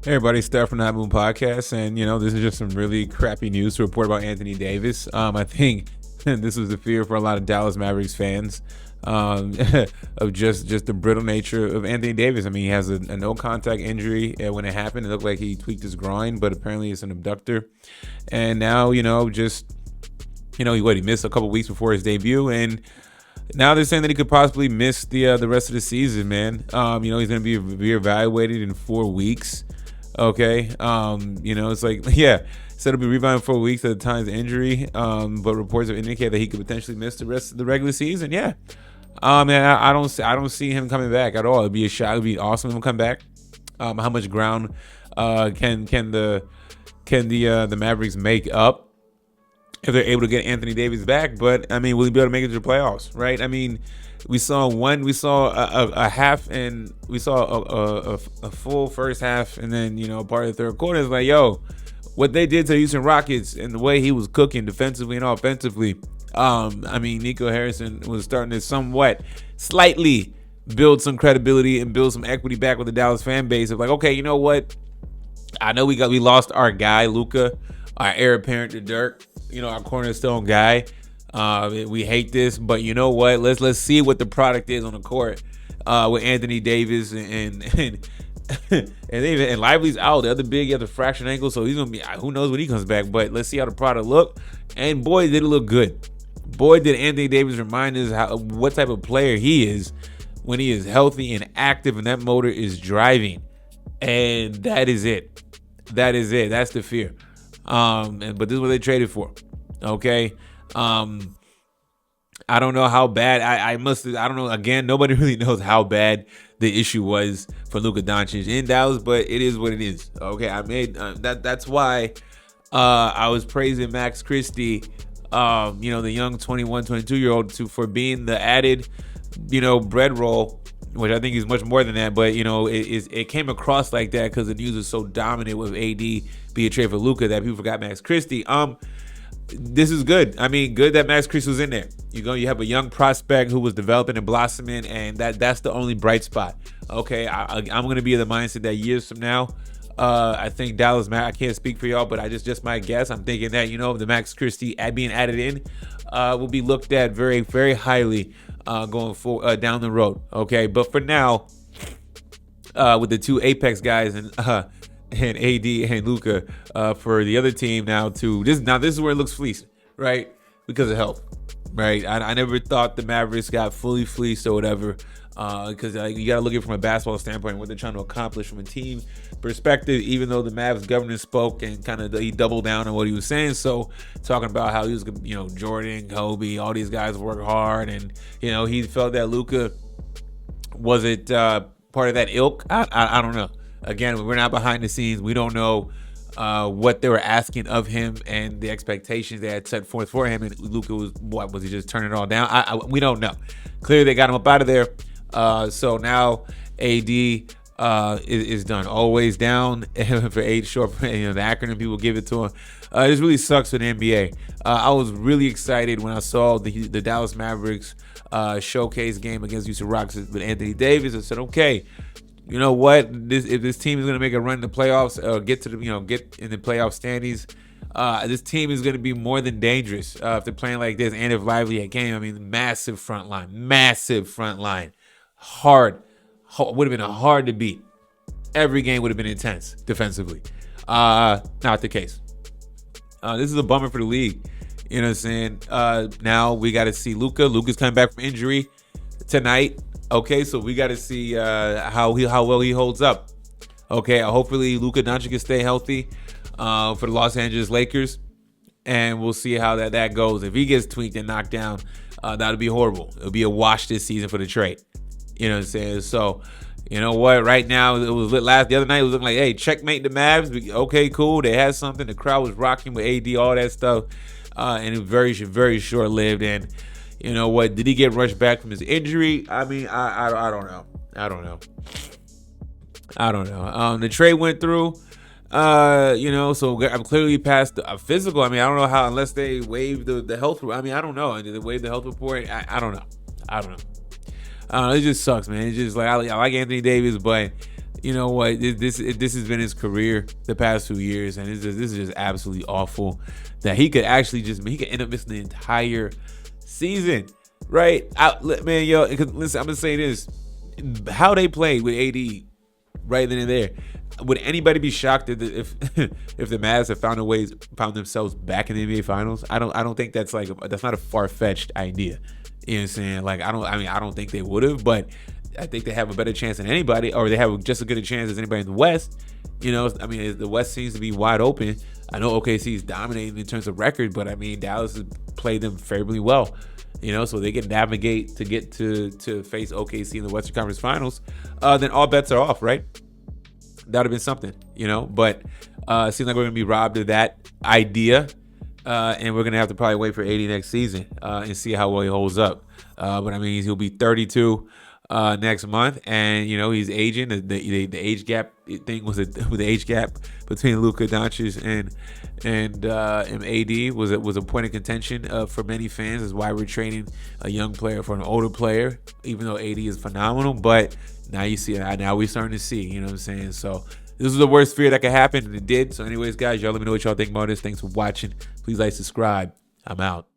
Hey everybody, Steph from That Moon Podcast, and this is just some really crappy news to report about Anthony Davis. I think this was the fear for a lot of Dallas Mavericks fans, um, of just the brittle nature of Anthony Davis. I mean, he has a no contact injury. When it happened, it looked like he tweaked his groin, but apparently it's an abductor. And now, he missed a couple weeks before his debut, and now they're saying that he could possibly miss the rest of the season. Man, he's going to be reevaluated in 4 weeks. Okay. It's like, yeah, said it'll be rebounding 4 weeks at the time of the injury. But reports have indicated that he could potentially miss the rest of the regular season. Yeah. And I don't see him coming back at all. It'd be a shot. It'd be awesome if him come back. How much ground can the Mavericks make up if they're able to get Anthony Davis back? But I mean, will he be able to make it to the playoffs? Right? I mean, we saw a half, and we saw a full first half, and then part of the third quarter is like, yo, what they did to the Houston Rockets and the way he was cooking defensively and offensively. I mean, Nico Harrison was starting to somewhat, slightly build some credibility and build some equity back with the Dallas fan base of like, okay, you know what? I know we lost our guy Luka, our heir apparent to Dirk, our cornerstone guy. We hate this, but you know what? Let's see what the product is on the court with Anthony Davis and Lively's out. The other big, he has a fractured ankle, so he's gonna be. Who knows when he comes back? But let's see how the product look. And boy, did it look good. Boy, did Anthony Davis remind us what type of player he is when he is healthy and active, and that motor is driving. And that is it. That's the fear. But this is what they traded for. Okay. I don't know how bad. I don't know. Again, nobody really knows how bad the issue was for Luka Doncic in Dallas, but it is what it is. Okay, I made That's why I was praising Max Christie, the young 21, 22-year-old, for being the added, bread roll, which I think is much more than that. But it came across like that because the news is so dominant with AD being traded for Luka that people forgot Max Christie. This is good. I mean, good that Max Christie was in there. You have a young prospect who was developing and blossoming, and that's the only bright spot. Okay, I'm going to be in the mindset that years from now, I think Dallas, I can't speak for y'all, but I just my guess. I'm thinking that the Max Christie being added in will be looked at very, very highly going forward down the road. Okay, but for now, with the two Apex guys and AD and Luka for the other team this is where it looks fleeced, right? Because of health, right? I never thought the Mavericks got fully fleeced or whatever, because you got to look at it from a basketball standpoint, what they're trying to accomplish from a team perspective. Even though the Mavs governor spoke and he doubled down on what he was saying, so talking about how he was, Jordan, Kobe, all these guys work hard, and he felt that Luka wasn't part of that ilk. I don't know. Again, we're not behind the scenes. We don't know what they were asking of him and the expectations they had set forth for him. And Luka was he just turning it all down? We don't know. Clearly, they got him up out of there. So now AD is done. Always down for AD, short for the acronym people give it to him. It just really sucks for the NBA. I was really excited when I saw the Dallas Mavericks showcase game against Houston Rockets with Anthony Davis. I said, okay, you know what? If this team is going to make a run in the playoffs, get in the playoff standings, this team is going to be more than dangerous if they're playing like this. And if Lively had came, I mean, massive front line, hard, would have been hard to beat. Every game would have been intense defensively. Not the case. This is a bummer for the league. You know what I'm saying? Now we got to see Luka. Luka's coming back from injury tonight. Okay, so we got to see how well he holds up. Okay, hopefully Luka Doncic can stay healthy for the Los Angeles Lakers, and we'll see how that goes. If he gets tweaked and knocked down, that'll be horrible. It'll be a wash this season for the trade. You know what I'm saying? So, you know what? Right now, it was lit the other night. It was looking like, hey, checkmate the Mavs. Okay, cool. They had something. The crowd was rocking with AD, all that stuff, and it was very, very short lived. And you know what? Did he get rushed back from his injury? I mean, I don't know. I don't know. The trade went through, so I'm clearly past a physical. I mean, I don't know how, unless they waived the health. I mean, I don't know. Did they waive the health report? I don't know. It just sucks, man. It's just like I like Anthony Davis, but you know what, this has been his career the past 2 years, and this is just absolutely awful that he could actually he could end up missing the entire season, right? Man, yo, listen, I'm gonna say this: how they played with AD right then and there. Would anybody be shocked if if the Mavs have found themselves back in the NBA Finals? I don't think that's not a far-fetched idea. You know what I'm saying? Like I don't think they would have, but I think they have a better chance than anybody, or they have just as good a chance as anybody in the West. You know, I mean, the West seems to be wide open. I know OKC is dominating in terms of record, but I mean, Dallas has played them favorably well. You know, so they can navigate to get to face OKC in the Western Conference Finals. Then all bets are off, right? That would have been something, you know. But it seems like we're gonna be robbed of that idea, and we're gonna have to probably wait for AD next season and see how well he holds up. But I mean, he'll be 32 next month, and you know he's aging. The age gap thing with the age gap between Luka Doncic and AD was a point of contention for many fans. Is why we're trading a young player for an older player, even though AD is phenomenal. But now we're starting to see. You know what I'm saying? So this is the worst fear that could happen, and it did. So anyways, guys, y'all let me know what y'all think about this. Thanks for watching. Please like, subscribe. I'm out.